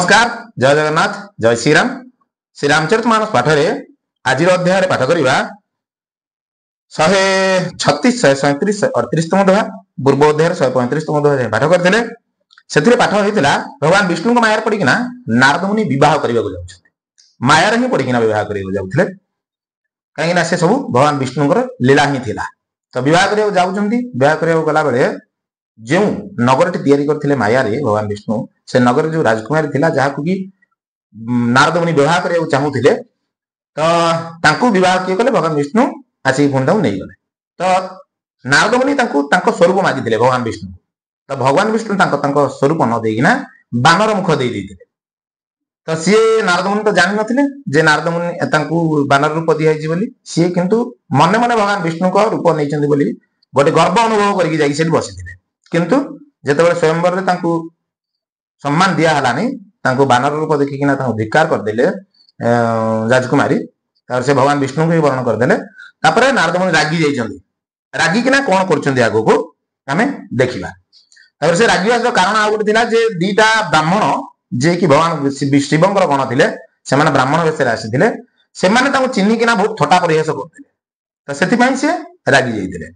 नमस्कार, जय जगन्नाथ, जय श्रीराम। श्री रामचरितमानस पाठ आज अध्याय पाठ करवा 136, 137, 138तम दोहा, पूर्व अध्याय 135तम दोहा पाठ करते। से पाठ होता भगवान विष्णु मायार पड़िकिना नारद मुनि बह करने मायार ही पड़िकिना बह करने जाते कहीं से सब भगवान विष्णुଙ୍କର लीला ही थिला। तो बह करने बह करने गला बेले जो नगर टी करते मायारे भगवान विष्णु से नगर जो राजकुमारी थिला जहां कि नारद मुनि विवाह करने चाहूले तो विवाह किए कले भगवान विष्णु आसिक पुणी नहीं गले। तो नारद मुनि स्वरूप मागिले भगवान विष्णु। तो भगवान विष्णु स्वरूप न देना बानर मुख दे देते। तो सी नारद मुनि तो जान नथिले जे नारद मुनि बानर रूप दिखाई बोली। सी किंतु मने मने भगवान विष्णु को रूप नहीं बोली गोटे गर्व अनुभव करके बसी थे। किंतु जिते स्वयंवर सम्मान दिहलानी बानर रूप देखिकिना धिक्कार करदे राजकुमारी से भगवान विष्णु को ही वर्ण करदे। नारद मुनि रागी जाइछन्ति। रागिकिना कौन करछन्ति आगो को आमे देखिबा। से रागिबार कारण आ गोटे थिला जे दीटा ब्राह्मण जे कि भगवान शिवंकर गण थिले से ब्राह्मण वेशरे आसीथिले से चिन्हिकिना बहुत थटा परिहास करथिले। तो सेथिपई से रागी जाइथिले।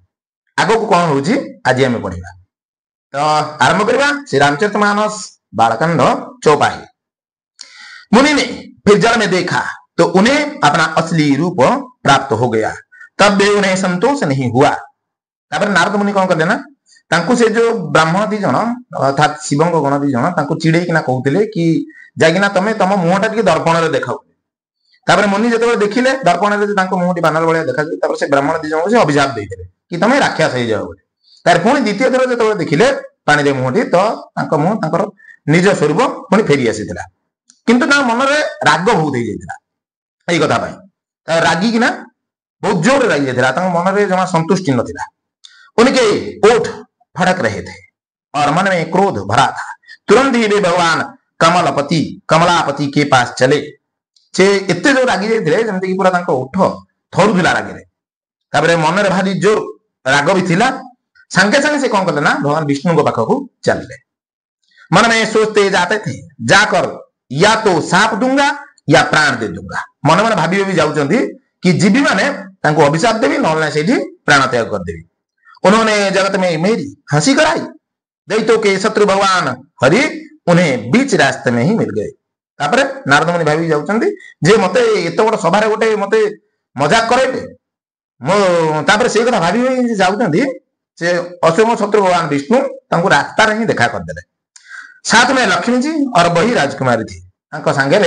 आगो को कौन होउची आज आमे पढिबा। तो आरंभ करवा श्री रामचरितमानस बालकांड चौपाई। मुनि ने फिर जल में देखा तो उन्हें अपना असली रूप प्राप्त हो गया, तब भी उन्हें संतोष नहीं हुआ। नारद मुनि कौन करले ना से जो ब्राह्मण दी जन अर्थात शिव गण दी जन चिड़ेकिना कहते कि जाकिना तमें तुम मुहटा टी दर्पण में देखाओ। मुनि जो देखिले दर्पण में मुहटी बानर भाया देखा से ब्राह्मण दी जन से अभिशाप देते कि तुम राक्षस हो जाओ। पुणी द्वितीय थर जो देखिले पानी दे मुहटी तो मुह निज स्वरूप पुणी फेरी आसीला। किंतु मन में राग बहुत हो जाता यही कथा रागिकिना बहुत जोर रागी जाता। मन में जमा संतुष्टि नथिला। उनके ओठ फड़क रहे थे और मन में क्रोध भरा था। तुरंत ही वे भगवान कमलापति के पास चले। से एते जो रागी जाते जमीक पूरा ओठ थरुला रागे मन में भारी जोर राग भी थिला। संगे संगे से कौन करते ना भगवान विष्णु को पाखक चलते। मन में सोचते जाते थे जाकर या तो सांप दूंगा या प्राण दे दूंगा। मन मन भाभी भी जाऊंगी कि जीवी माने अभिशाप देवी ना से प्राण त्याग करदेवी। उन्होंने जगत में मेरी हंसी कराई। दैत्यों के शत्रु भगवान हरि उन्हें बीच रास्ते में ही मिल गए। नारद मुनि भाभी जाऊंगी जे मते एत बड़ सभा गोटे मत मजाक करे मो से कथा भाभी जाऊंगी से अशोक शत्रु भगवान विष्णु रास्ता ही देखा करदे। साथ में लक्ष्मी जी और वही राजकुमारी थी। सांगे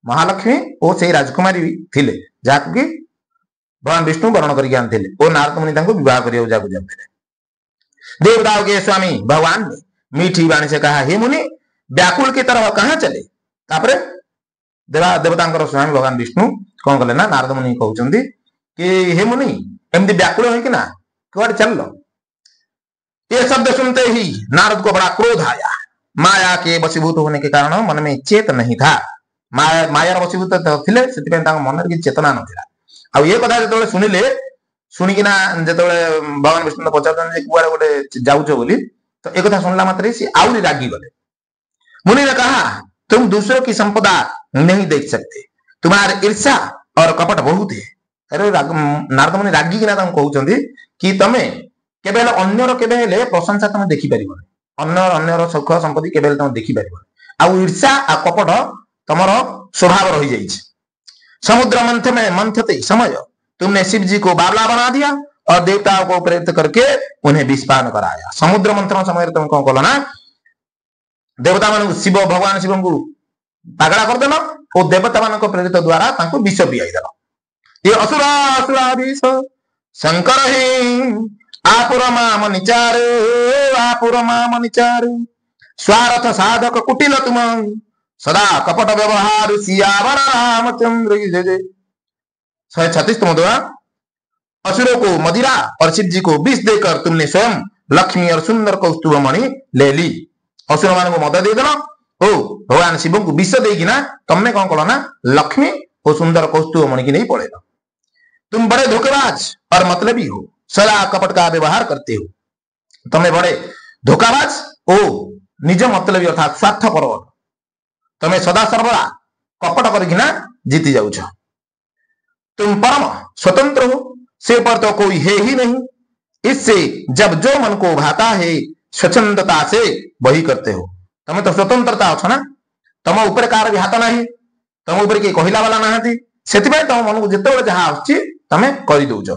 महालक्ष्मी और से राजकुमारी थिले जहां कि भगवान विष्णु वर्ण करके आते और नारद मुनि विवाह करने जाते। देवताओं के स्वामी भगवान ने मीठी वाणी से कहा, हे मुनि व्याकुल की तरह कहां चले। देवता स्वामी भगवान विष्णु कौन कले ना नारद मुनि कहते कि हे मुनि एमती व्याकुल होना कड़े चल लो। ये शब्द सुनते ही नारद को बड़ा क्रोध आया। माया के वशीभूत होने के कारण मन में चेत नहीं था। मायार वशीभूत थे मन में चेतना ना। आ ये कथा जो शुणिले शुणिकिना जो भगवान विष्णु पचार कुआड़े गोटे जाऊच बोली तो एक कथा शुणला मात्र सी आउरी रागी गले। मुनि ने कहा, तुम दूसरों की संपदा नहीं देख सकते, तुम्हारे ईर्ष्या और कपट बहुत है। अरे नारद मुनि रागी किना कहते कि तमें केवल अन्यर केवल प्रशंसा तुम देखिपार अन्यर सुख संपत्ति केवल तुम देखिपार। आउ ईर्ष्या आ कपट तुम स्वभाव रही जाइए। समुद्र मंथ में मंथते समय तुमने शिव जी को बावला बना दिया और देवताओं को प्रेरित करके उन्हें विषपान कराया। समुद्र मंथन समय तुम कौन कल ना देवता मान शिव भगवान शिव को पागला करदेल और देवता मान प्रेरित द्वारा विष पियाईदेल। ये असुरा असुरा विष शंकर ही आपुर माम निचार स्वार्थ साधक कुटिल तुम सदा कपट व्यवहार सियावर रामचंद्र की जय जय। 136तम दोहा। असुरों को मदिरा और शिव जी को विष देकर तुमने स्वयं लक्ष्मी और सुंदर कौस्तुभ मणि ले ली। असुर मान को मद दे देल ओ भगवान शिव को विष देना तुमने कौन कल ना लक्ष्मी और सुंदर कौस्तुभ मणि की नहीं पड़े। तुम बड़े धोखेबाज और मतलबी हो, सदा कपट का व्यवहार करते हो। तुम्हें बड़े धोखाबाज ओ निज मतलबी अर्थात स्वार्थपर। तमे सदा सर्वदा कपट करकिना जीती जाउछ। तुम परम स्वतंत्र हो, से पर तो कोई है ही नहीं। इससे जब जो मन को भाता है स्वच्छंदता से वही करते हो। तमे तो स्वतंत्रता अछ ना, तम ऊपर कार भी हाथ नाही, तम ऊपर के कहिला वाला नाहंती, सेतिबाई तम मन को जेतेबेले जहा आछि तमे करि दउछ।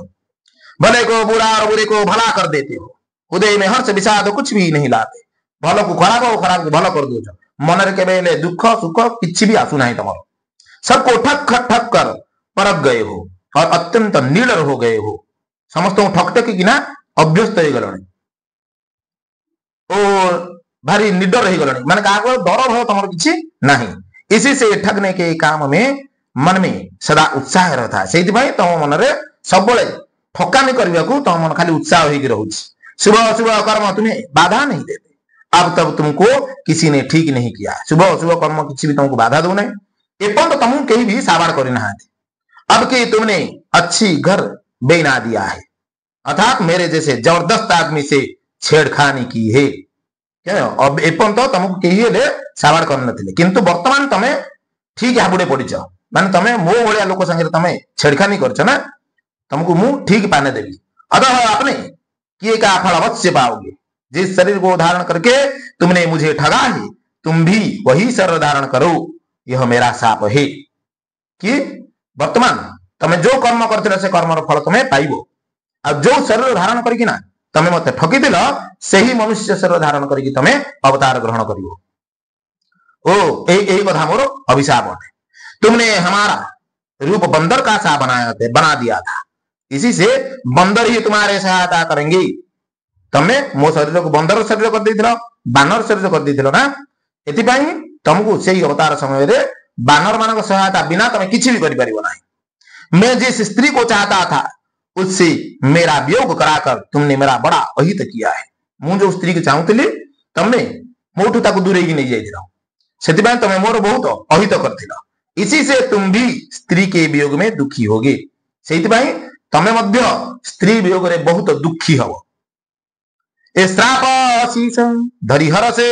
भले को बुरा और बुरे को भला कर देते हो, हृदय में हर्ष विषाद कुछ भी नहीं लाते। भल को खराब और खराब को भल कर दउछ। मन रे केबेले दुख सुख किछि भी आसु नाही तमरो। सबको ठक ठक ठक कर परख गए हो और अत्यंत निडर हो गए हो। समस्त ठक ठक किना अभ्यस्त हो गलणी और भारी निडर हो गलणी, माने का डर भय तमरो किछि नाही। इसी से ठगने के काम में मन में सदा उत्साह रहता है। सेति भाई तम मन रे सब बळे ठकामी करबा को तम मन खाली उत्साह होई कि रहउछि। शुभ अशुभ कर्म तुम्हें बाधा नहीं देते। अब तब तुमको किसी ने ठीक नहीं किया। शुभ अशुभ कर्म किसी भी तुमको बाधा दो नहीं। एपन तो तुम कहीं भी साबार करि नाहंती। अब कि तुमने अच्छी घर बेना दिया है, अर्थात मेरे जैसे जबरदस्त आदमी से छेड़खानी की है। क्या अब एपन तो तुमको कहीं हेले साबार कर नथिले, किंतु वर्तमान तमे ठीक हाबुडे पडिछ। माने तमे मो भलिया लोक संगे तमे छेड़खानी करछ ना, तुमको मु ठीक पाने देवी। अतः आपने किए का फल अवश्य पाओगे। जिस शरीर को धारण करके तुमने मुझे ठगा है, तुम भी वही शरीर धारण करो। यह मेरा शाप है कि वर्तमान तमे जो कर्म करथिल से कर्मर फल तमे पाइबो। आ जो शरीर धारण करके ना तमे मते ठकी दिल, सही मनुष्य शरीर धारण करके तमे अवतार ग्रहण करिवो। ओ एही कथा मोर अभिशाप है। तुमने हमारा रूप बंदर का सा बना दिया था, इसी से बंदर ही तुम्हारे सहायता करेंगे। तमे मो शरीर को बंदर शरीर कर देथिलो, बानर शरीर कर देथिलो ना, एतिपाई तुमको सही अवतार समय रे बानर मानक सहायता बिना तमे किछि भी करि परिबो नाही। मैं जिस स्त्री को चाहता था उससे मेरा वियोग कराकर तुमने मेरा बड़ा अहित किया है। मु जो स्त्री को चाहूतिली तमने मोठू ताकू दूरेगी नहीं जाइथिलो, सेतिबाई तमे मोर बहुत अहित करथिलो। इसी से तुम भी स्त्री के वियोग में दुखी होगे। सेतिबाई तमे मध्य स्त्री वियोग रे बहुत दुखी हबो। ए श्राप आशीष धरिहर से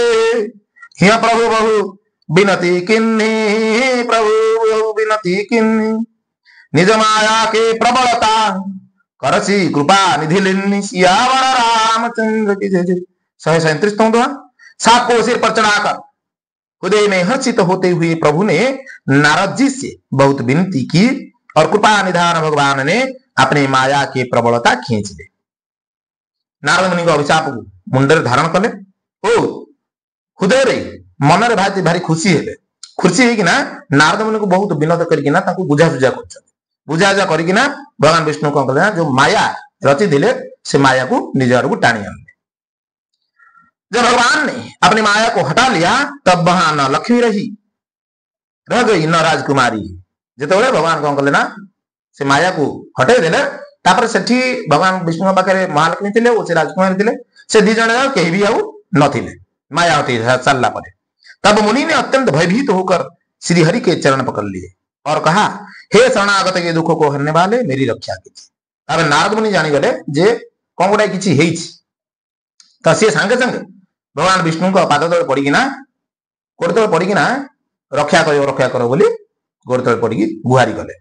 हिया प्रभु बहु बिनती किन्नी, प्रभु बहु बिनती किन्नी। निज माया के प्रबलता करसी कृपा निधि लिन्नी। सियावर रामचंद्र की जय जय। 137 दोहा। साप को सिर पर चढ़ाकर हृदय में हर्षित होते हुए प्रभु ने नारद जी से बहुत विनती की और कृपा निधान भगवान ने अपने माया के प्रबलता खींच ली। नारद मुनि को अभिशाप मुंडे धारण कले। ओ हृदय रे मन रे भारी खुशी हेले। खुशी है कि ना नारद मुनि को बहुत विनोद करके ना ताको बुझासुझा कर बुझाजा करके ना भगवान विष्णु को कहले जो माया रची दिले से माया को निज आड़ को टाणी आनले। जब भगवान ने अपनी माया को हटा लिया तब वहां न लक्ष्मी रही, रह गई न राजकुमारी। जेतेबेले भगवान कौन कले ना से माया को हटे देले, तापर सेठी भगवान विष्णु पाखे महालक्ष्मी थिले और से राजकुमारी थिले। से दी जण कहीं भी आउ नथिले माया हटे चलला परे। तब मुनि ने अत्यंत भयभीत होकर श्री हरि के चरण पकड़ लिए और कहा, हे शरणागत के दुख को हरने वाले मेरी रक्षा कीजिए। अब नारद मुनि जानी गले जे कौन गोटे किछि हेछि, त से संगे संगे भगवान विष्णु को पाद तले पड़िकिना गोड़ तले पड़िकिना रक्षा करो बोली गोड़ तले पड़िकी गुहारी गले।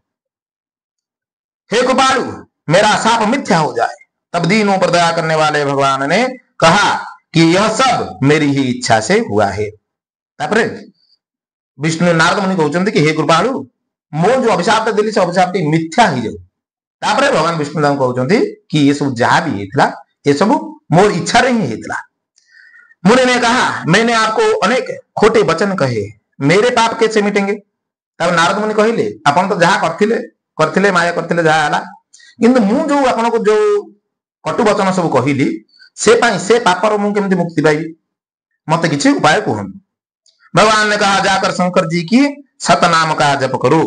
हे कृपालु मेरा शाप मिथ्या हो जाए। तब दीनों पर दया करने वाले भगवान ने कहा कि यह सब मेरी ही इच्छा से हुआ है। तापरे विष्णु नारद मुनि कहउचंती कि हे कृपालु मो जो अभिशाप देली से अभिशाप मिथ्या ही जाऊ। तापरे भगवान विष्णु दान कहउचंती कि ये सब जहां भी हेतला ये सब मोर इच्छा रे ही हेतला। मुनि ने कहा, मैंने आपको अनेक खोटे वचन कहे, मेरे पाप कैसे मिटेंगे? तब नारद मुनि कहिले, आपण तो जहां करथिले माया करथिले जहां आला, किंतु मु जो आपण को जो कटु वचन सब कहिली से पाई से पापर मु केमती मुक्ति पाइबी, मते किछि उपाय कहन। भगवान ने कहा, जाकर शंकर जी की सतनाम का जप करो,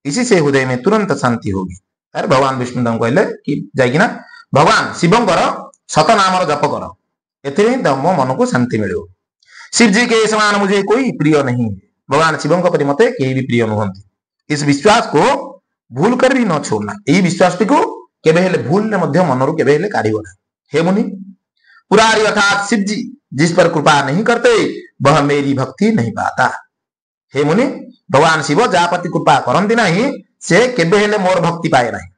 इसी से हृदय में तुरंत शांति होगी। अरे भगवान विष्णु दम कहले कि जाइकिना भगवान शिवंकर सतनाम जप करो, एथिरे मो मन को शांति मिलियो। शिव जी के समान मुझे कोई प्रिय नहीं है। भगवान शिवं परि मते केही भी प्रिय नुहंती। इस विश्वास को भूल कर भी न छोड़ना। यही विश्वास को केबे हेले भूल ने मध्य मनरु केबे हेले काढिबो ना। हे मुनि पुरारी अर्थात शिव जी जिस पर कृपा नहीं करते वह मेरी भक्ति नहीं पाता। हे मुनि भगवान शिव जा प्रति कृपा करती नहीं से केबे हेले मोर भक्ति पाए नहीं।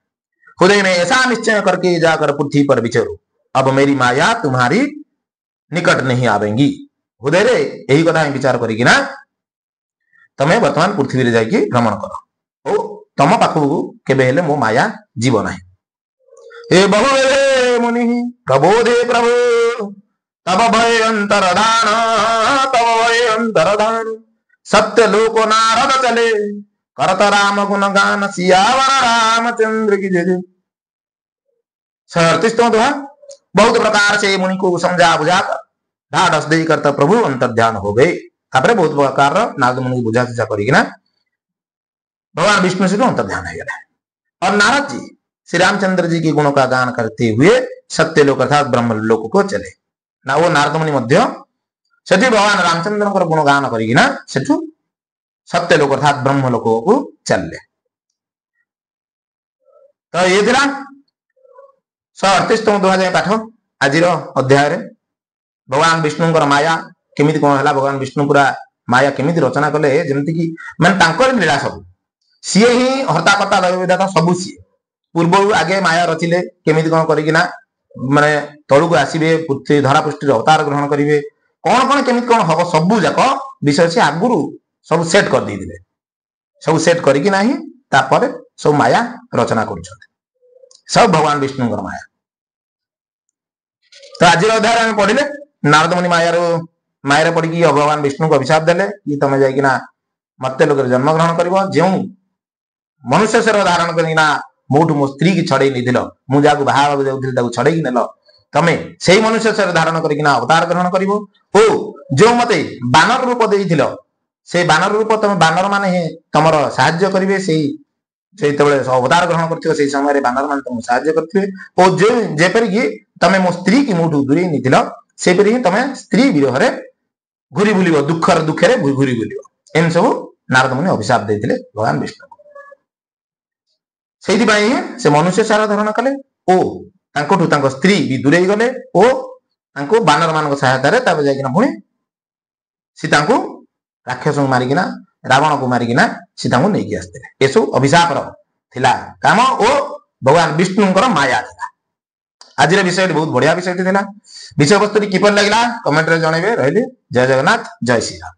हृदय में ऐसा निश्चय करके जाकर पृथ्वी पर विचरो, अब मेरी माया तुम्हारी निकट नहीं आवेंगी। हृदय रे यही कथा विचार करिकिना तमे वर्तमान पृथ्वी रे जाइकी भ्रमण कर ओ तम पाखु केबे हेले मो माया जीव नाही। हे बहु मुनि प्रबोधे प्रभु तब भय अंतरदान, तब भय अंतरदान सत्य लोक नारद चले करत राम गुण गान, सियावर रामचंद्र की जय। 38वां दोहा। बहुत प्रकार से मुनि को समझा बुझा कर ढाढ़स दे करता प्रभु अंतर्ध्यान हो गए। तापरे बहुत प्रकार नारद मुनि को बुझा चर्चा करिकिना भगवान विष्णु से अंतर्ध्यान हो गया। और नारद जी श्री रामचंद्र जी के गुणों का गान करते हुए सत्य लोक अर्थात ब्रह्म लोक को चले ना। वो नारद मुनि मध्य सेठी भगवान रामचंद्र गुण गान करिकिना सेठु सत्य लोक अर्थात ब्रह्म लोक को चलले। तो ये थिला 138तम दोहा जाय पाठ आज अध्याय रे। भगवान विष्णुଙ୍କର माया केमिति कोन हला, भगवान विष्णु पूरा माया केमिति रचना कले जेमति कि माने तांकर लीला सब सीए ही हर्ता कर्ता दैव विधाता सब सीए। पूर्व आगे माया रचिले केमिति कोन करिकिना माने तळु को आसीबे, पृथ्वी धरा पृष्ठ रे अवतार ग्रहण करिवे, कोन कोन केमिति कोन हबो सब जाक विषय से आगुरु सब सेट कर दी दिले। सब सेट करिकि नाही तापर सब माया रचना करूछथि, सब भगवान विष्णुଙ୍କର माया। तो आज अध्याय में पढ़िले नारद मुनि माया पड़ी भगवान विष्णु को अभिशाप देले कि तमे जाइकिना मत्य लोक जन्म ग्रहण करिवो। जो मनुष्य शरीर धारण करिना मोठू मो स्त्री की छड़े नहीं मु जाकू बाहा जाऊँ छड़े नेल, तमे से मनुष्य शरीर धारण करिकिना अवतार ग्रहण करिवो। ओ जो मते बानर रूप देइथिलो से बानर रूप तमे बानर माने तमर साहाय्य करिवे। सेतेबेले अवतार ग्रहण करथिबो से समय रे बानर मान तुम साहाय्य करथिबे। ओ जे जेपरि कि तमे मो स्त्री की मोठू दूरी निथिलो सेपरि ही तमे स्त्री विरह रे घुरी बुलिबो, दुखे रे घुरी बुलिबो। एम सब नारद मुनि अभिशाप देथिले भगवान विष्णु। सेहि पई से मनुष्य शरीर धारण कले ओ तांकोठु तांको स्त्री भी दूरेई गले ओ तांको बानर मानक सहायता रे ताबे जाइकिना पुणी सीता को राक्षस को मारिकिना रावण को मारिकिना सीता को नहीं आसते। ये सब अभिशाप थिला काम ओ भगवान विष्णुଙ୍କର माया थिला। आज विषय बहुत बढ़िया विषय थिला। विषय वस्तु किपर लगला कमेंट रे जणेबे। रहिले जय जगन्नाथ, जय श्री राम।